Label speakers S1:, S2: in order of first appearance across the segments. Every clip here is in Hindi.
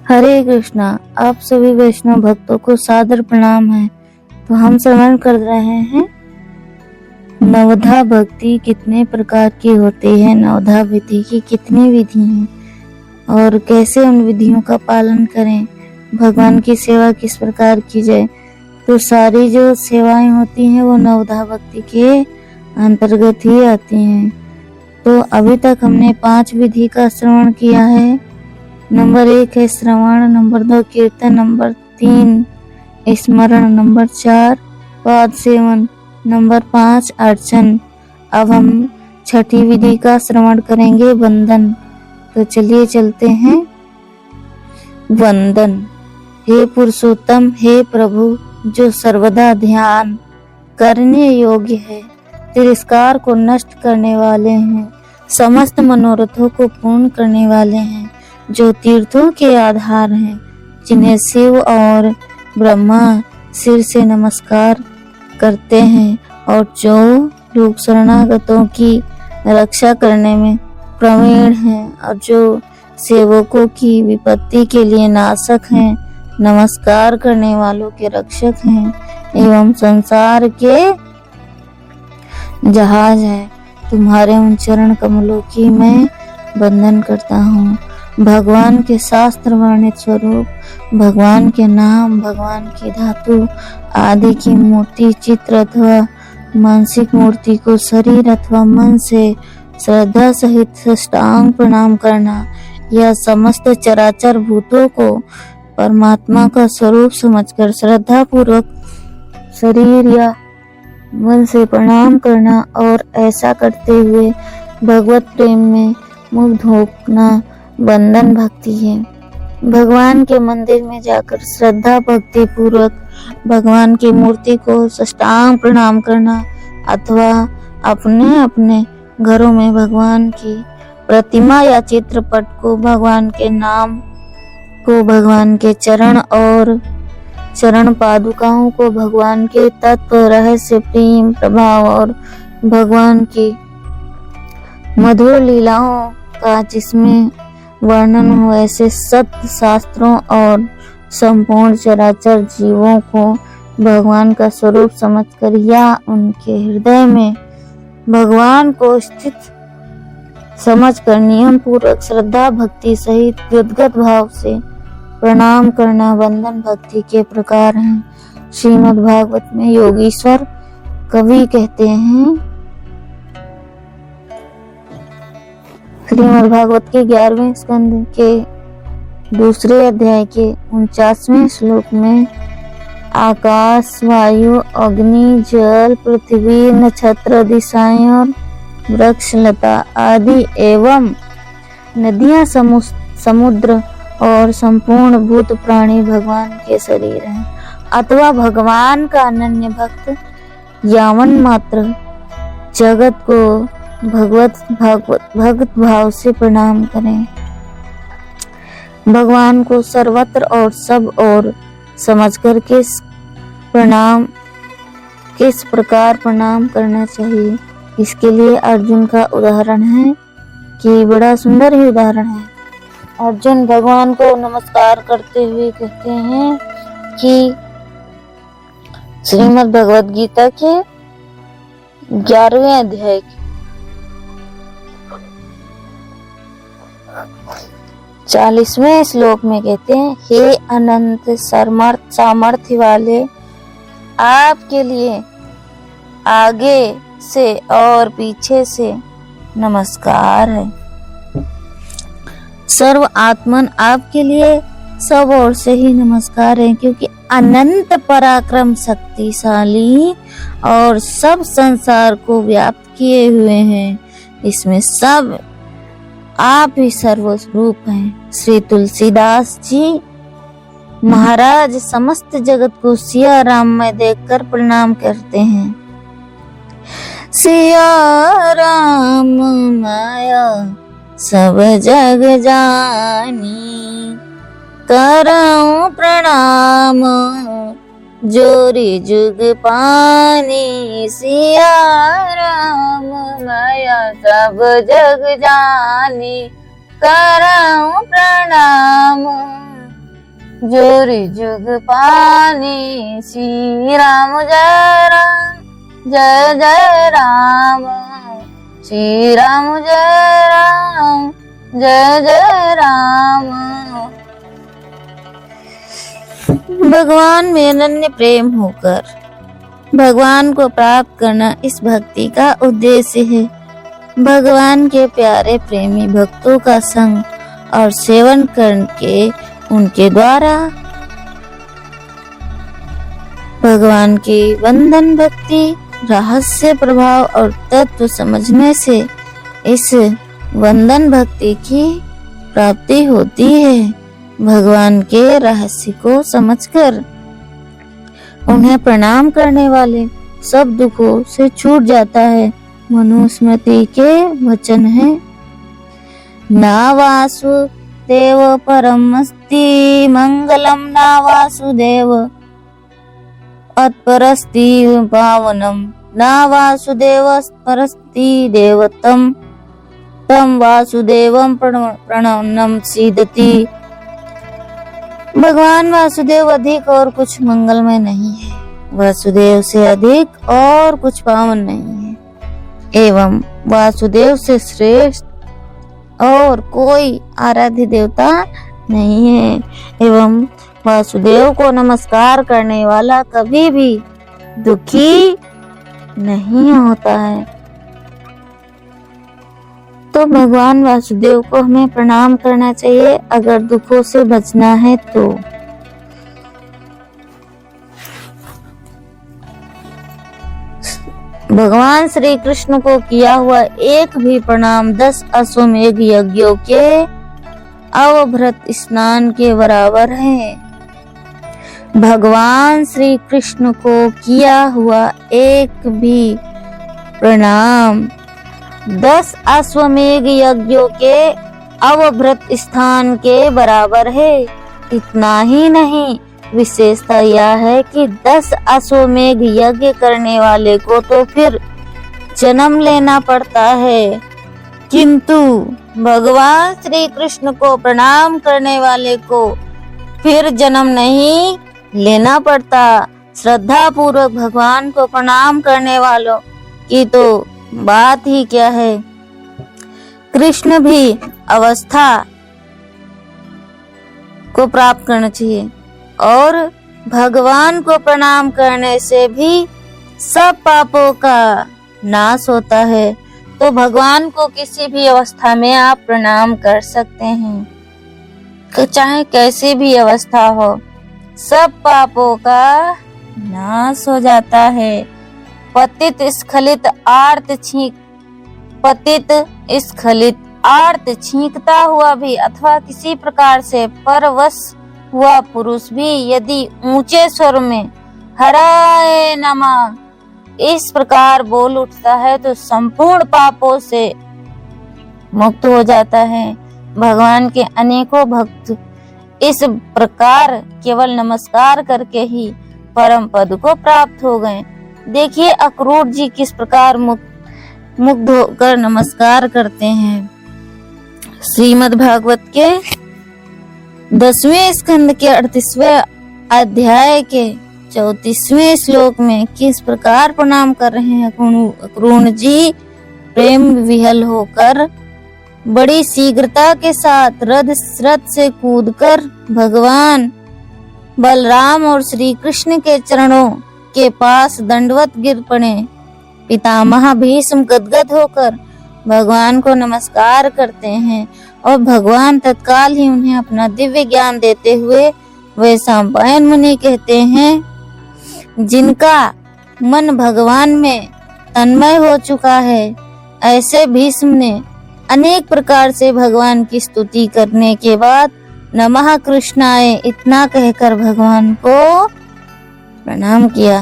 S1: हरे कृष्णा। आप सभी वैष्णव भक्तों को सादर प्रणाम है। तो हम श्रवण कर रहे हैं नवधा भक्ति कितने प्रकार की होती है, नवधा विधि की कितनी विधि हैं और कैसे उन विधियों का पालन करें, भगवान की सेवा किस प्रकार की जाए। तो सारी जो सेवाएं होती हैं वो नवधा भक्ति के अंतर्गत ही आती हैं। तो अभी तक हमने 5 विधि का श्रवण किया है। नंबर 1 है श्रवण, नंबर 2 कीर्तन, नंबर 3 स्मरण, नंबर 4 पाद सेवन, नंबर 5 अर्चन। अब हम छठी विधि का श्रवण करेंगे, वंदन। तो चलिए चलते हैं। वंदन। हे पुरुषोत्तम, हे प्रभु, जो सर्वदा ध्यान करने योग्य है, तिरस्कार को नष्ट करने वाले हैं, समस्त मनोरथों को पूर्ण करने वाले हैं, जो तीर्थों के आधार हैं, जिन्हें शिव और ब्रह्मा सिर से नमस्कार करते हैं, और जो लोग शरणागतों की रक्षा करने में प्रवीण हैं, और जो सेवकों की विपत्ति के लिए नाशक हैं, नमस्कार करने वालों के रक्षक हैं, एवं संसार के जहाज हैं। तुम्हारे उन चरण कमलों की मैं वंदन करता हूँ। भगवान के शास्त्र वर्णित स्वरूप, भगवान के नाम, भगवान की धातु आदि की मूर्ति, चित्र अथवा मानसिक मूर्ति को शरीर अथवा मन से श्रद्धा सहित साष्टांग प्रणाम करना, या समस्त चराचर भूतों को परमात्मा का स्वरूप समझकर श्रद्धा पूर्वक शरीर या मन से प्रणाम करना, और ऐसा करते हुए भगवत प्रेम में मुग्ध होना वंदन भक्ति है। भगवान के मंदिर में जाकर श्रद्धा भक्ति पूर्वक भगवान की मूर्ति को साष्टांग प्रणाम करना, अथवा अपने अपने घरों में भगवान की प्रतिमा या चित्रपट को, भगवान के नाम को, भगवान के चरण और चरण पादुकाओं को, भगवान के तत्व, रहस्य, प्रेम, प्रभाव और भगवान की मधुर लीलाओं का जिसमें वर्णन हो, ऐसे सत्य शास्त्रों और संपूर्ण चराचर जीवों को भगवान का स्वरूप समझकर, या उनके हृदय में भगवान को स्थित समझकर नियम पूर्वक श्रद्धा भक्ति सहित व्युद्गत भाव से प्रणाम करना वंदन भक्ति के प्रकार हैं। श्रीमद् भागवत में योगीश्वर कवि कहते हैं, श्रीमद् भागवत के 11वें स्कंद के 2 अध्याय के 49वें श्लोक में आकाश, वायु, अग्नि, जल, पृथ्वी, नक्षत्र, दिशाएं और वृक्ष, लता आदि एवं नदियां, समुद्र और संपूर्ण भूत प्राणी भगवान के शरीर हैं, अथवा भगवान का अनन्य भक्त यावन मात्र जगत को भगवत भाव से प्रणाम करें। भगवान को सर्वत्र और सब और समझकर किस प्रकार प्रणाम करना चाहिए, इसके लिए अर्जुन का उदाहरण है कि बड़ा सुंदर ही उदाहरण है। अर्जुन भगवान को नमस्कार करते हुए कहते हैं कि श्रीमद् भगवद गीता के 11वें अध्याय के 40वें श्लोक में कहते हैं, हे अनंत सामर्थ्य वाले, आपके लिए आगे से और पीछे से नमस्कार है। सर्व आत्मन, आपके लिए सब ओर से ही नमस्कार है, क्योंकि अनंत पराक्रम शक्तिशाली और सब संसार को व्याप्त किए हुए हैं, इसमें सब आप ही सर्वस्वरूप हैं। श्री तुलसीदास जी महाराज समस्त जगत को सिया राम में देखकर प्रणाम करते हैं। सिया राम माया सब जग जानी, करऊं प्रणाम जोरी जुग पानी। सिया राम माया सब जग जानी, करऊं प्रणाम जोरी जुग पानी। श्री राम जय राम, जय जय राम। श्री राम जय राम, जय जय राम। भगवान में अनन्य प्रेम होकर भगवान को प्राप्त करना इस भक्ति का उद्देश्य है। भगवान के प्यारे प्रेमी भक्तों का संग और सेवन करके उनके द्वारा भगवान की वंदन भक्ति रहस्य प्रभाव और तत्व समझने से इस वंदन भक्ति की प्राप्ति होती है। भगवान के रहस्य को समझकर उन्हें प्रणाम करने वाले सब दुखों से छूट जाता है। मनुस्मृति के वचन है, ना वासुदेव परमस्ति मंगलम, ना वासुदेव अत्परस्ति पावनम, ना वासुदेव परस्ति देवतम, तम वासुदेवम प्रणमनम सीदति। भगवान वासुदेव अधिक और कुछ मंगलमय नहीं है, वासुदेव से अधिक और कुछ पावन नहीं है, एवं वासुदेव से श्रेष्ठ और कोई आराध्य देवता नहीं है, एवं वासुदेव को नमस्कार करने वाला कभी भी दुखी नहीं होता है। तो भगवान वासुदेव को हमें प्रणाम करना चाहिए अगर दुखों से बचना है तो। भगवान श्री कृष्ण को किया हुआ एक भी प्रणाम 10 अश्वमेध यज्ञों के अवभृत स्नान के बराबर है। भगवान श्री कृष्ण को किया हुआ एक भी प्रणाम 10 अश्वमेध यज्ञों के अवभृत स्थान के बराबर है। इतना ही नहीं, विशेषता यह है कि 10 अश्वमेध यज्ञ करने वाले को तो फिर जन्म लेना पड़ता है, किंतु भगवान श्री कृष्ण को प्रणाम करने वाले को फिर जन्म नहीं लेना पड़ता। श्रद्धा पूर्वक भगवान को प्रणाम करने वालों की तो बात ही क्या है। कृष्ण भी अवस्था को प्राप्त करना चाहिए और भगवान को प्रणाम करने से भी सब पापों का नाश होता है। तो भगवान को किसी भी अवस्था में आप प्रणाम कर सकते हैं, चाहे कैसी भी अवस्था हो, सब पापों का नाश हो जाता है। पतित स्खलित आर्त छींकता हुआ भी अथवा किसी प्रकार से परवश हुआ पुरुष भी यदि ऊंचे स्वर में हराय नमः इस प्रकार बोल उठता है तो संपूर्ण पापों से मुक्त हो जाता है। भगवान के अनेकों भक्त इस प्रकार केवल नमस्कार करके ही परम पद को प्राप्त हो गए। देखिए अक्रूर जी किस प्रकार मुग्ध होकर नमस्कार करते हैं। श्रीमद् भागवत के 10वें स्कंद के 38वें अध्याय के 34वें श्लोक में किस प्रकार प्रणाम कर रहे हैं अक्रूर जी। प्रेम विह्वल होकर बड़ी शीघ्रता के साथ रथ से कूदकर भगवान बलराम और श्री कृष्ण के चरणों के पास दंडवत गिर पड़े। पितामह भीष्म गदगद होकर भगवान को नमस्कार करते हैं और भगवान तत्काल ही उन्हें अपना दिव्य ज्ञान देते हुए वे सांपायन मुनि कहते हैं, जिनका मन भगवान में तन्मय हो चुका है। ऐसे भीष्म ने अनेक प्रकार से भगवान की स्तुति करने के बाद नमः कृष्णाय इतना कहकर भगवान को प्रणाम किया।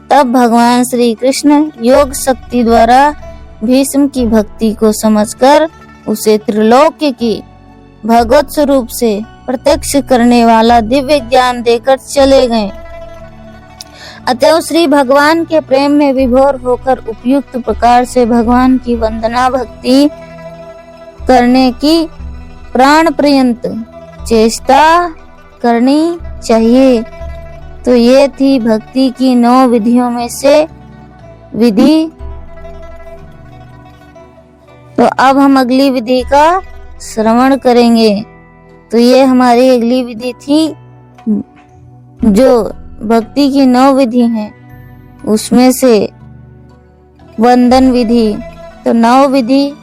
S1: तब भगवान श्री कृष्ण योग शक्ति द्वारा भीष्म की भक्ति को समझकर उसे त्रिलोक्य की भगवत स्वरूप से प्रत्यक्ष करने वाला दिव्य ज्ञान देकर चले गए। अतः श्री भगवान के प्रेम में विभोर होकर उपयुक्त प्रकार से भगवान की वंदना भक्ति करने की प्राण पर्यंत चेष्टा करनी चाहिए। तो ये थी भक्ति की 9 विधियों में से विधि। तो अब हम अगली विधि का श्रवण करेंगे। तो ये हमारी अगली विधि थी, जो भक्ति की 9 विधि हैं उसमें से वंदन विधि। तो 9 विधि